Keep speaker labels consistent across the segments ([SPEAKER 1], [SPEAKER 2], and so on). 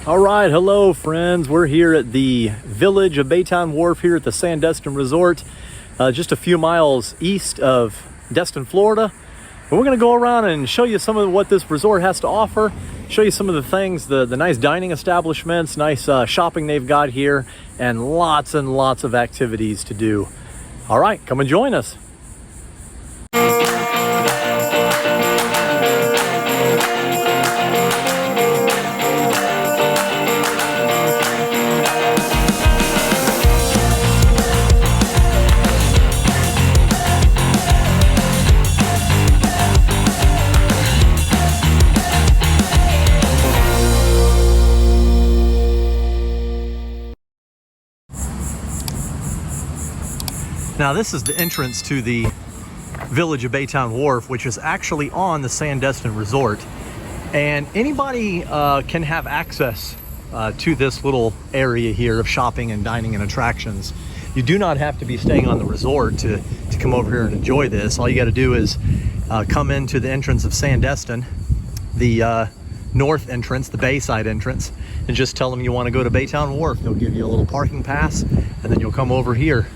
[SPEAKER 1] All right, hello friends. We're here at the Village of Baytowne Wharf here at the Sandestin Resort, just a few miles east of Destin, Florida. And we're going to go around and show you some of what this resort has to offer, show you some of the things, the nice dining establishments, nice shopping they've got here, and lots of activities to do. All right, come and join us. Now this is the entrance to the Village of Baytowne Wharf, which is actually on the Sandestin Resort. And anybody can have access to this little area here of shopping and dining and attractions. You do not have to be staying on the resort to come over here and enjoy this. All you got to do is come into the entrance of Sandestin, the north entrance, the Bayside entrance, and just tell them you want to go to Baytowne Wharf. They'll give you a little parking pass, and then you'll come over here.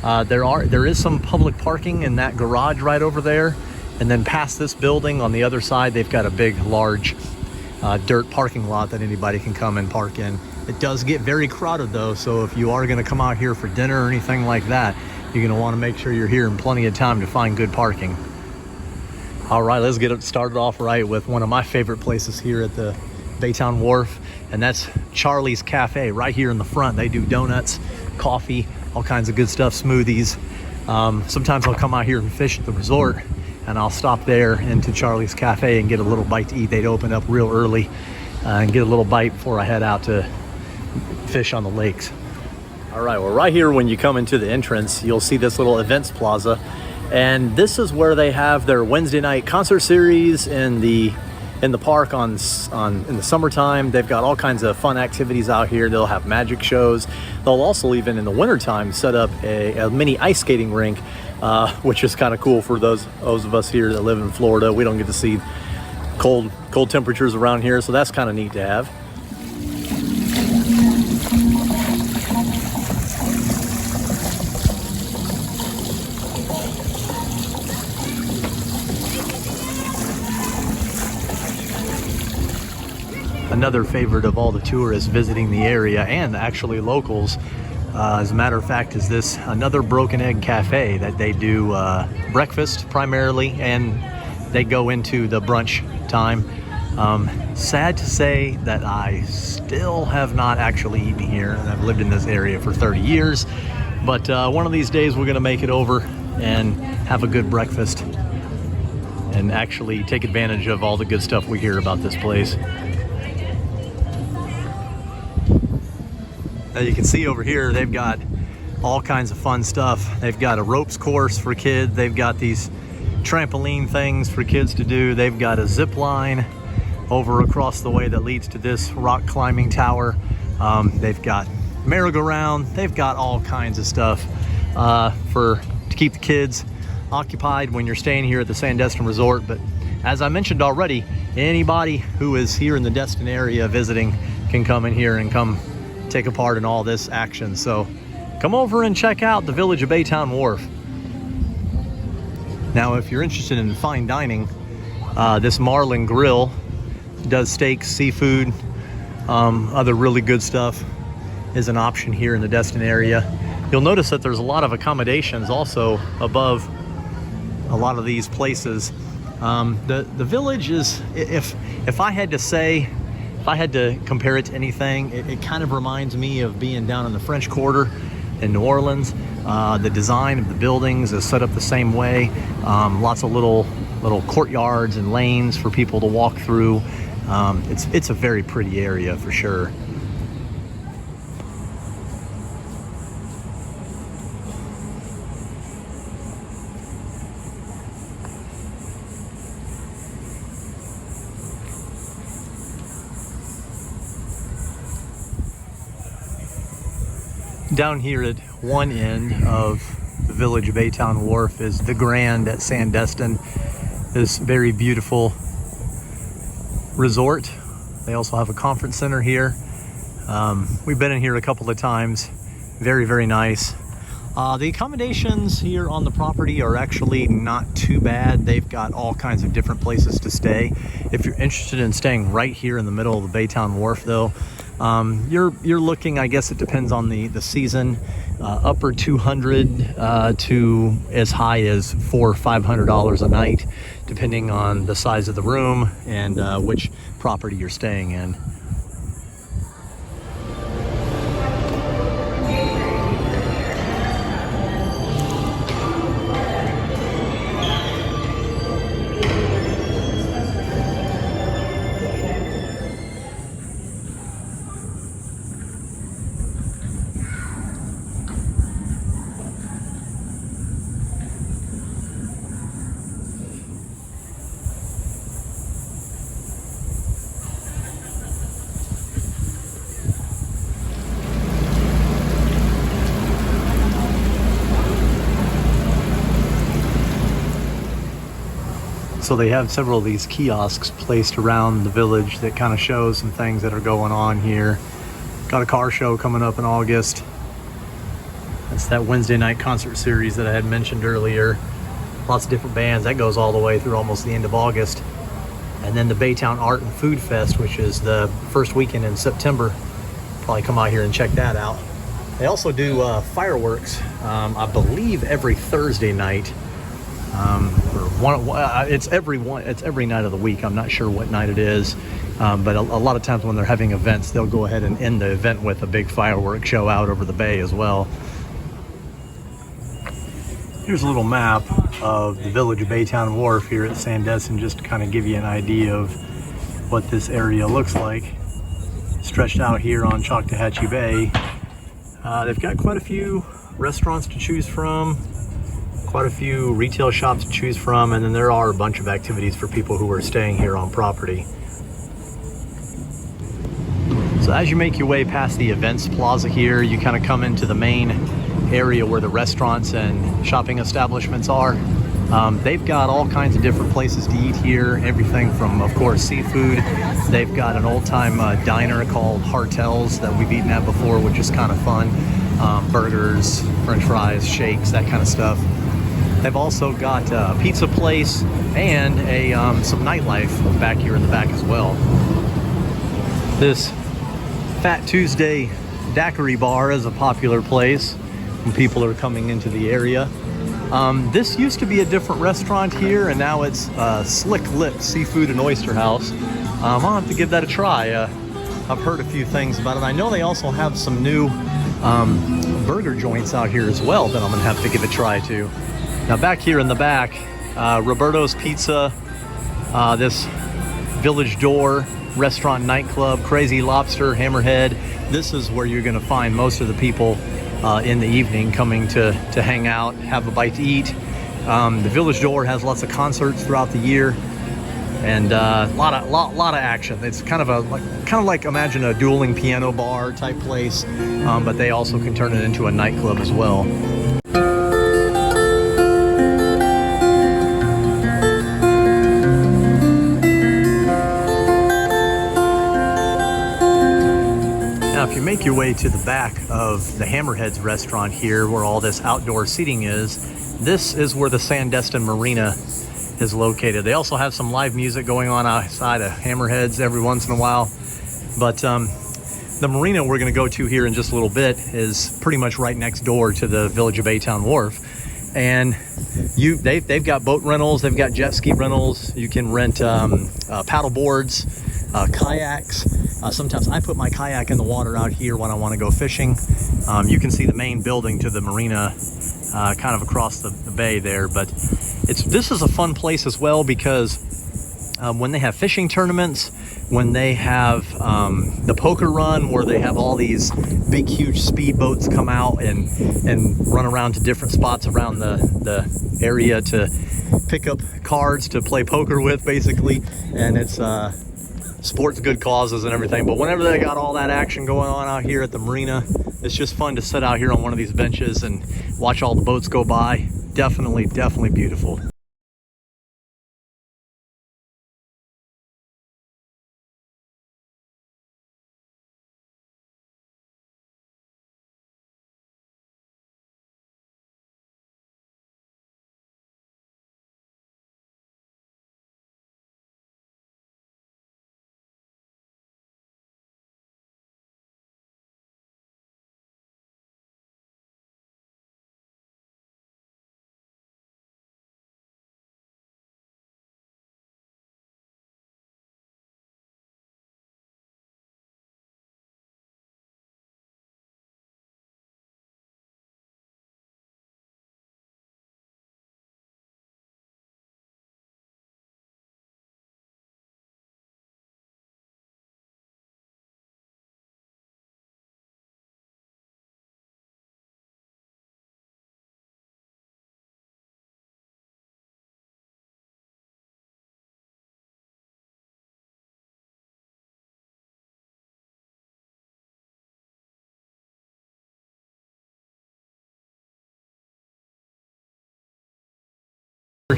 [SPEAKER 1] There is some public parking in that garage right over there, and then past this building on the other side they've got a big large dirt parking lot that anybody can come and park in. It does get very crowded though, so if you are going to come out here for dinner or anything like that, you're going to want to make sure you're here in plenty of time to find good parking. All right, let's get it started off right with one of my favorite places here at the Baytowne Wharf, and that's Charlie's Cafe right here in the front. They do donuts, coffee, all kinds of good stuff, smoothies. Sometimes I'll come out here and fish at the resort, and I'll stop there into Charlie's Cafe and get a little bite to eat. They'd open up real early and get a little bite before I head out to fish on the lakes. All right, well, right here when you come into the entrance, you'll see this little events plaza, and this is where they have their Wednesday night concert series in the park in the summertime. They've got all kinds of fun activities out here. They'll have magic shows. They'll also, even in the wintertime, set up a mini ice skating rink, which is kind of cool for those of us here that live in Florida. We don't get to see cold temperatures around here, so that's kind of neat to have. Another favorite of all the tourists visiting the area, and actually locals, as a matter of fact, is this another Broken Egg Cafe that they do breakfast primarily, and they go into the brunch time. Sad to say that I still have not actually eaten here, and I've lived in this area for 30 years, but one of these days we're gonna make it over and have a good breakfast and actually take advantage of all the good stuff we hear about this place. Now you can see over here they've got all kinds of fun stuff. They've got a ropes course for kids. They've got these trampoline things for kids to do. They've got a zip line over across the way that leads to this rock climbing tower. They've got merry-go-round. They've got all kinds of stuff to keep the kids occupied when you're staying here at the Sandestin Resort. But as I mentioned already, anybody who is here in the Destin area visiting can come in here and come take a part in all this action. So come over and check out the Village of Baytowne Wharf. Now if you're interested in fine dining, this Marlin Grill does steaks, seafood, other really good stuff is an option here in the Destin area. You'll notice that there's a lot of accommodations also above a lot of these places. The village is, if I had to say, if I had to compare it to anything, it kind of reminds me of being down in the French Quarter in New Orleans. The design of the buildings is set up the same way. Lots of little courtyards and lanes for people to walk through. It's a very pretty area for sure. Down here at one end of the Village of Baytowne Wharf is the Grand at Sandestin, this very beautiful resort. They also have a conference center here. We've been in here a couple of times. Very, very nice. The accommodations here on the property are actually not too bad. They've got all kinds of different places to stay. If you're interested in staying right here in the middle of the Baytowne Wharf though, you're looking, I guess it depends on the season, upper 200 to as high as $400 or $500 a night, depending on the size of the room and which property you're staying in. So they have several of these kiosks placed around the village that kind of show some things that are going on here. Got a car show coming up in August. That's that Wednesday night concert series that I had mentioned earlier. Lots of different bands. That goes all the way through almost the end of August. And then the Baytowne Art and Food Fest, which is the first weekend in September. Probably come out here and check that out. They also do fireworks, I believe every Thursday night. It's every night of the week. I'm not sure what night it is, but a lot of times when they're having events, they'll go ahead and end the event with a big fireworks show out over the bay as well. Here's a little map of the Village of Baytowne Wharf here at Sandestin, just to kind of give you an idea of what this area looks like. Stretched out here on Choctawhatchee Bay. They've got quite a few restaurants to choose from, quite a few retail shops to choose from, and then there are a bunch of activities for people who are staying here on property. So as you make your way past the events plaza here, you kind of come into the main area where the restaurants and shopping establishments are. They've got all kinds of different places to eat here, everything from, of course, seafood. They've got an old-time diner called Hartel's that we've eaten at before, which is kind of fun. Burgers, french fries, shakes, that kind of stuff. They've also got a pizza place and some nightlife back here in the back as well. This Fat Tuesday Daiquiri Bar is a popular place when people are coming into the area. This used to be a different restaurant here, and now it's Slick Lips Seafood and Oyster House. I'll have to give that a try. I've heard a few things about it. I know they also have some new burger joints out here as well that I'm gonna have to give a try to. Now back here in the back, Roberto's Pizza, this Village Door restaurant, nightclub, Crazy Lobster, Hammerhead. This is where you're gonna find most of the people in the evening coming to hang out, have a bite to eat. The Village Door has lots of concerts throughout the year, and a lot of action. It's kind of like imagine a dueling piano bar type place, but they also can turn it into a nightclub as well. Now, if you make your way to the back of the Hammerheads restaurant here, where all this outdoor seating is, this is where the Sandestin Marina is located. They also have some live music going on outside of Hammerheads every once in a while. But the marina we're going to go to here in just a little bit is pretty much right next door to the Village of Baytowne Wharf. And they've got boat rentals, they've got jet ski rentals. You can rent paddle boards, kayaks. Sometimes I put my kayak in the water out here when I want to go fishing. You can see the main building to the marina kind of across the bay there. But this is a fun place as well, because when they have fishing tournaments, when they have the poker run, where they have all these big huge speedboats come out and run around to different spots around the area to pick up cards to play poker with, basically. And it's sports good causes and everything, but whenever they got all that action going on out here at the marina, it's just fun to sit out here on one of these benches and watch all the boats go by. Definitely beautiful.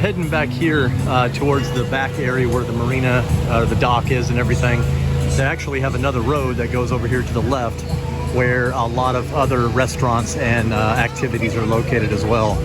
[SPEAKER 1] heading back here towards the back area where the marina, the dock is and everything. They actually have another road that goes over here to the left where a lot of other restaurants and activities are located as well.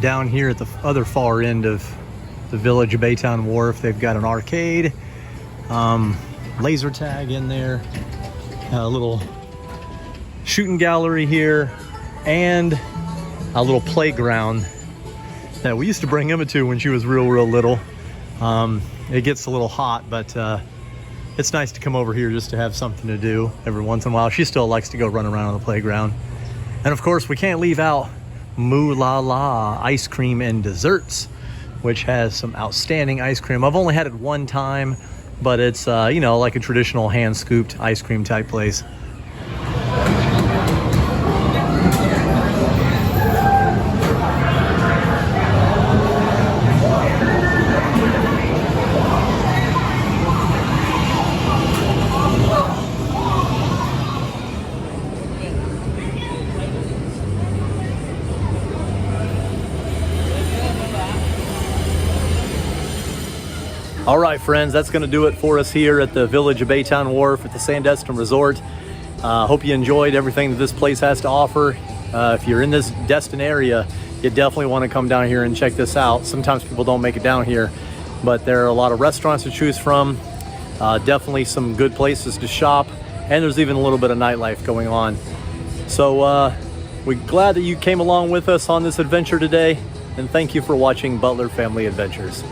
[SPEAKER 1] Down here at the other far end of the Village of Baytowne Wharf, they've got an arcade, laser tag in there, a little shooting gallery here, and a little playground that we used to bring Emma to when she was real little. It gets a little hot, but it's nice to come over here just to have something to do every once in a while. She still likes to go run around on the playground. And of course, we can't leave out Moo La La ice cream and desserts, which has some outstanding ice cream. I've only had it one time, but it's you know, like a traditional hand scooped ice cream type place. All right, friends, that's going to do it for us here at the Village of Baytowne Wharf at the Sandestin Resort. Hope you enjoyed everything that this place has to offer. If you're in this Destin area, you definitely want to come down here and check this out. Sometimes people don't make it down here, but there are a lot of restaurants to choose from. Definitely some good places to shop, and there's even a little bit of nightlife going on. So we're glad that you came along with us on this adventure today, and thank you for watching Butler Family Adventures.